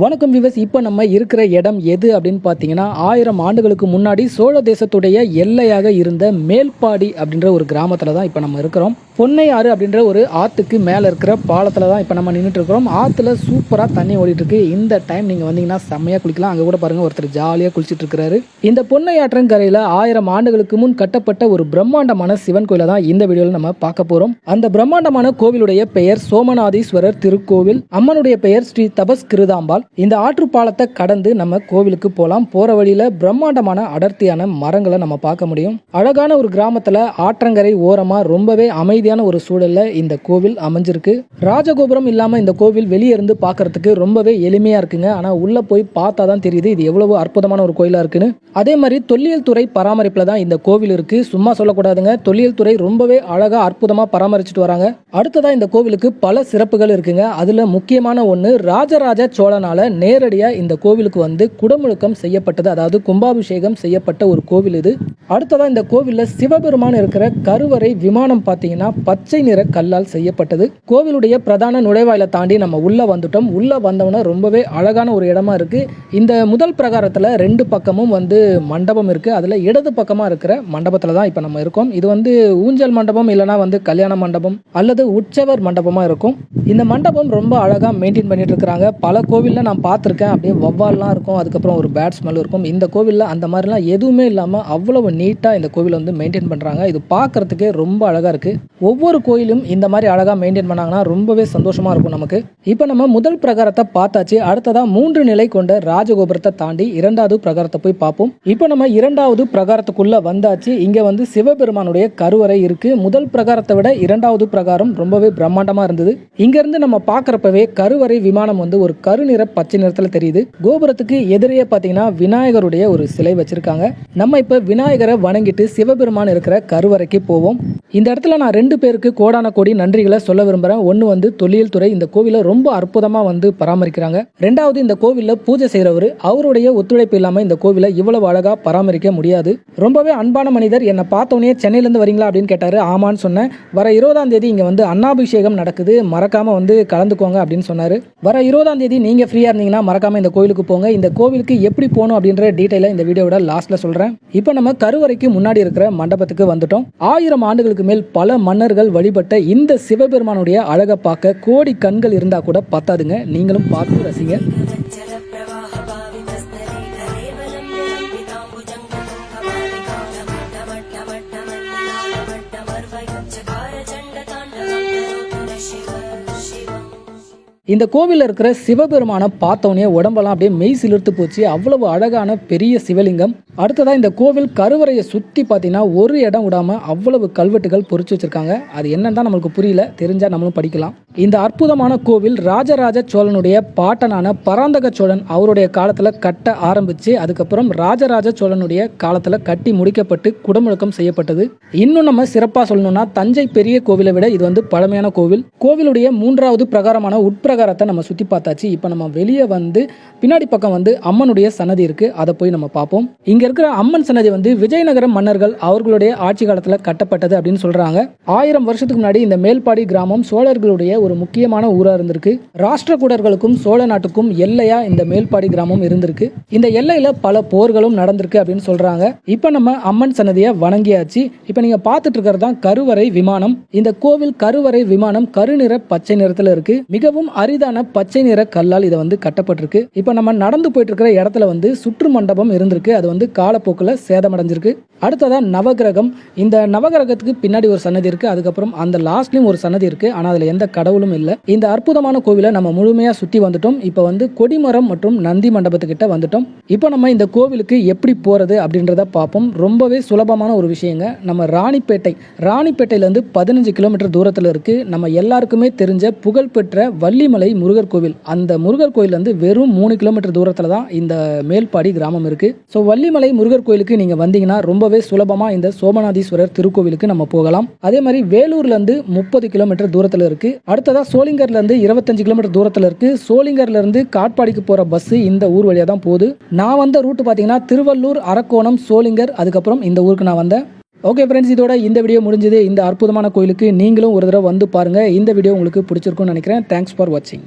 வணக்கம் விவஸ். இப்போ நம்ம இருக்கிற இடம் எது அப்படின்னு பார்த்தீங்கன்னா 1000 ஆண்டுகளுக்கு முன்னாடி சோழ தேசத்துடைய எல்லையாக இருந்த மேல்பாடி அப்படின்ற ஒரு கிராமத்தில் தான் இப்போ நம்ம இருக்கிறோம். பொன்னை ஆறு அப்படின்ற ஒரு ஆற்றுக்கு மேலே இருக்கிற பாலத்தில் தான் இப்போ நம்ம நின்றுட்டு இருக்கிறோம். ஆற்றுல சூப்பராக தண்ணி ஓடிட்டு இருக்கு. இந்த டைம் நீங்கள் வந்தீங்கன்னா செம்மையாக குளிக்கலாம். அங்கே கூட பாருங்கள், ஒருத்தர் ஜாலியாக குளிச்சுட்டு இருக்கிறாரு. இந்த பொன்னை ஆற்றங்கரையில் 1000 ஆண்டுகளுக்கு முன் கட்டப்பட்ட ஒரு பிரம்மாண்டமான சிவன் கோயிலை தான் இந்த வீடியோவில் நம்ம பார்க்க போகிறோம். அந்த பிரம்மாண்டமான கோவிலுடைய பெயர் சோமநாதீஸ்வரர் திருக்கோவில். அம்மனுடைய பெயர் ஸ்ரீ தபஸ் கிருதாம்பாள். இந்த ஆற்று பாலத்தை கடந்து நம்ம கோவிலுக்கு போகலாம். போற வழியில பிரம்மாண்டமான அடர்த்தியான மரங்களை நம்ம பார்க்க முடியும். அழகான ஒரு கிராமத்துல ஆற்றங்கரை ஓரமா ரொம்பவே அமைதியான ஒரு சூழல்ல இந்த கோவில் அமைஞ்சிருக்கு. ராஜகோபுரம் இல்லாம இந்த கோவில் வெளியே இருந்து பார்க்கறதுக்கு ரொம்பவே எளிமையா இருக்குங்க. ஆனா உள்ள போய் பார்த்தா தான் தெரியுது இது எவ்வளவு அற்புதமான ஒரு கோயிலா இருக்குன்னு. அதே மாதிரி தொல்லியல் துறை பராமரிப்புல தான் இந்த கோவில் இருக்கு. சும்மா சொல்லக்கூடாதுங்க, தொல்லியல் துறை ரொம்பவே அழகா அற்புதமா பராமரிச்சுட்டு வராங்க. அடுத்ததா இந்த கோவிலுக்கு பல சிறப்புகள் இருக்குங்க. அதுல முக்கியமான ஒண்ணு, ராஜராஜ சோழனால நேரடியா இந்த கோவிலுக்கு வந்து குடமுழுக்கம் செய்யப்பட்டது, அதாவது கும்பாபிஷேகம் செய்யப்பட்ட ஒரு கோவில் இது. அடுத்ததா இந்த கோவில்ல சிவபெருமான் இருக்கிற கருவறை விமானம் பாத்தீங்கன்னா பச்சை நிற கல்லால் செய்யப்பட்டது. கோவிலுடைய பிரதான நுழைவாயில தாண்டி நம்ம உள்ள வந்துட்டோம். உள்ள வந்தோம்னா ரொம்பவே அழகான ஒரு இடமா இருக்கு. இந்த முதல் பிரகாரத்துல 2 பக்கமும் வந்து மண்டபம் இருக்கு. அதுல இடது பக்கமா இருக்கிற மண்டபத்துல தான் இப்ப நம்ம இருக்கோம். இது வந்து ஊஞ்சல் மண்டபம் இல்லைன்னா வந்து கல்யாண மண்டபம் அல்லது உற்சவர் மண்டபமா இருக்கும். இந்த மண்டபம் ரொம்ப அழகா மெயின்டைன் பண்ணிட்டு இருக்காங்க. பல கோவில்ல நான் பார்த்துருக்கேன், அப்படியே வவ்வால்லாம் இருக்கும், அதுக்கப்புறம் ஒரு பேட் ஸ்மெல் இருக்கும். இந்த கோவிலில் அந்த மாதிரிலாம் எதுவுமே இல்லாமல் அவ்வளவு நீட்டாக இந்த கோவிலை வந்து மெயின்டைன் பண்ணுறாங்க. இது பார்க்கறதுக்கே ரொம்ப அழகாக இருக்குது. ஒவ்வொரு கோயிலும் இந்த மாதிரி அழகாக மெயின்டைன் பண்ணாங்கன்னா ரொம்பவே சந்தோஷமாக இருக்கும் நமக்கு. இப்போ நம்ம முதல் பிரகாரத்தை பார்த்தாச்சு. அடுத்ததாக 3 நிலை கொண்ட ராஜகோபுரத்தை தாண்டி 2வது பிரகாரத்தை போய் பார்ப்போம். இப்போ நம்ம 2வது பிரகாரத்துக்குள்ளே வந்தாச்சு. இங்கே வந்து சிவபெருமானுடைய கருவறை இருக்குது. முதல் பிரகாரத்தை விட 2வது பிரகாரம் ரொம்பவே பிரம்மாண்டமாக இருந்தது. இங்கேருந்து நம்ம பார்க்குறப்பவே கருவறை விமானம் வந்து ஒரு கருநிற பச்சை நிறத்துல தெரியுது. கோபுரத்துக்கு எதிரே பாத்தீங்கன்னா விநாயகருடைய ஒரு சிலை வச்சிருக்காங்க. நம்ம இப்ப விநாயகரை வணங்கிட்டு சிவபெருமான் இருக்கிற கருவறைக்கு போவோம். இந்த இடத்துல நான் 2 பேருக்கு கோடான கோடி நன்றிகளை சொல்ல விரும்புறேன். ஒன்னு வந்து தொல்லியல் துறை இந்த கோவிலை ரொம்ப அற்புதமா வந்து பராமரிக்கிறாங்க. 2வது இந்த கோவில்ல பூஜை செய்யறவர், அவருடைய ஒத்துழைப்பு இல்லாம இந்த கோவிலை இவ்வளவு அழகா பராமரிக்க முடியாது. ரொம்பவே அன்பான மனிதர். என்னை பார்த்தோன்னே சென்னையில இருந்து வரீங்களா அப்படின்னு கேட்டாரு. ஆமான்னு சொன்னேன். வர 20ஆம் தேதி இங்க வந்து அன்னாபிஷேகம் நடக்குது, மறக்காம வந்து கலந்துக்கோங்க அப்படின்னு சொன்னாரு. வர 20ஆம் தேதி நீங்க ஃப்ரீயா இருந்தீங்கன்னா மறக்காம இந்த கோவிலுக்கு போங்க. இந்த கோவிலுக்கு எப்படி போகணும் அப்படின்ற டீடைலை இந்த வீடியோட லாஸ்ட்ல சொல்றேன். இப்போ நம்ம கருவறைக்கு முன்னாடி இருக்கிற மண்டபத்துக்கு வந்துட்டோம். 1000 ஆண்டுகளுக்கு மேல் பல மன்னர்கள் வழிபட்ட இந்த சிவபெருமானுடைய அழகை பார்க்க கோடி கண்கள் இருந்தா கூட பத்தாதுங்க. நீங்களும் பார்த்து ரசிங்க. இந்த கோவிலில் இருக்கிற சிவபெருமானை பார்த்தோன்னே உடம்பெல்லாம் அப்படியே மெய் சிலிர்த்து போச்சு. அவ்வளவு அழகான பெரிய சிவலிங்கம். அடுத்ததாக இந்த கோவில் கருவறையை சுற்றி பார்த்தீங்கன்னா ஒரு இடம் விடாமல் அவ்வளவு கல்வெட்டுகள் பொறிச்சு வச்சிருக்காங்க. அது என்னன்னு தான் நம்மளுக்கு புரியல, தெரிஞ்சால் நம்மளும் படிக்கலாம். இந்த அற்புதமான கோவில் ராஜராஜ சோழனுடைய பாட்டனான பராந்தக சோழன் அவருடைய காலத்தில் கட்ட ஆரம்பித்து அதுக்கப்புறம் ராஜராஜ சோழனுடைய காலத்தில் கட்டி முடிக்கப்பட்டு குடமுழுக்கம் செய்யப்பட்டது. இன்னும் நம்ம சிறப்பாக சொல்லணும்னா தஞ்சை பெரிய கோவிலை விட இது வந்து பழமையான கோவில். கோவிலுடைய 3வது பிரகாரமான உட்பிரகாரத்தை நம்ம சுற்றி பார்த்தாச்சு. இப்போ நம்ம வெளியே வந்து பின்னாடி பக்கம் வந்து அம்மனுடைய சன்னதி இருக்கு. அதை போய் நம்ம பார்ப்போம். இங்க இருக்கிற அம்மன் சன்னதி வந்து விஜயநகர மன்னர்கள் அவர்களுடைய ஆட்சி காலத்துல கட்டப்பட்டது அப்படின்னு சொல்றாங்க. 1000 வருஷத்துக்கு முன்னாடி இந்த மேல்பாடி கிராமம் சோழர்களுடைய ஒரு முக்கியமான ஊரா இருந்திருக்கு. ராஷ்டிரகூடர்களுக்கும் சோழ நாட்டுக்கும் எல்லையா இந்த மேல்பாடி கிராமம் இருந்திருக்கு. இந்த எல்லையில பல போர்களும் நடந்திருக்கு அப்படின்னு சொல்றாங்க. இப்ப நம்ம அம்மன் சன்னதியை வணங்கியாச்சு. இப்ப நீங்க பார்த்துட்டு இருக்கிறது தான் கருவறை விமானம். இந்த கோவில் கருவறை விமானம் கருநிற பச்சை நிறத்துல இருக்கு. மிகவும் அரிதான பச்சை நிற கல்லால் இதை வந்து கட்டப்பட்டிருக்கு. இப்ப நம்ம நடந்து போயிட்டு இருக்கிற இடத்துல வந்து சுற்று மண்டபம் இருந்திருக்கு. அது வந்து காலப்போக்கில் சேதமடைஞ்சிருக்கு. அடுத்ததா நவகிரகம். இந்த நவகிரகத்துக்கு பின்னாடி ஒரு சன்னதி இருக்கு. அதுக்கப்புறம் அந்த லாஸ்ட்லயும் ஒரு சன்னதி இருக்கு. ஆனா அதுல எந்த கடவுளும் இல்ல. இந்த அற்புதமான கோவிலை நம்ம முழுமையா சுத்தி வந்துட்டோம். இப்ப வந்து கொடிமரம் மற்றும் நந்தி மண்டபத்துக்கிட்ட வந்துட்டோம். இப்போ நம்ம இந்த கோவிலுக்கு எப்படி போறது அப்படின்றத பார்ப்போம். ரொம்பவே சுலபமான ஒரு விஷயங்க. நம்ம ராணிப்பேட்டையில இருந்து 15 கிலோமீட்டர் தூரத்துல இருக்கு. நம்ம எல்லாருக்குமே தெரிஞ்ச புகழ்பெற்ற வள்ளிமலை முருகர் கோவில். அந்த முருகர் கோயில் வந்து வெறும் 3 கிலோமீட்டர் தூரத்துல தான் இந்த மேல்பாடி கிராமம் இருக்கு. ஸோ வள்ளிமலை முருகர் கோயிலுக்கு நீங்க வந்தீங்கன்னா ரொம்பவே சுலபமா இந்த சோமநாதீஸ்வரர் திருக்கோவிலுக்கு நம்ம போகலாம். அதே மாதிரி வேலூர்ல இருந்து 30 கிலோமீட்டர் தூரத்துல இருக்கு. அடுத்ததா சோளிங்கர்ல இருந்து 25 கிலோமீட்டர் தூரத்துல இருக்கு. சோளிங்கர்ல இருந்து காட்பாடிக்கு போற பஸ் இந்த ஊர் வழியா தான் போகுது. நான் வந்த ரூட் பாத்தீங்கன்னா திருவள்ளூர், அரக்கோணம், சோளிங்கர், அதுக்கப்புறம் இந்த ஊருக்கு நான் வந்தேன். ஓகே ஃப்ரெண்ட்ஸ், இதோட இந்த வீடியோ முடிஞ்சது. இந்த அற்புதமான கோயிலுக்கு நீங்களும் ஒரு தடவை வந்து பாருங்க. இந்த வீடியோ உங்களுக்கு பிடிச்சிருக்கும்னு நினைக்கிறேன். தேங்க்ஸ் ஃபார் வாட்சிங்.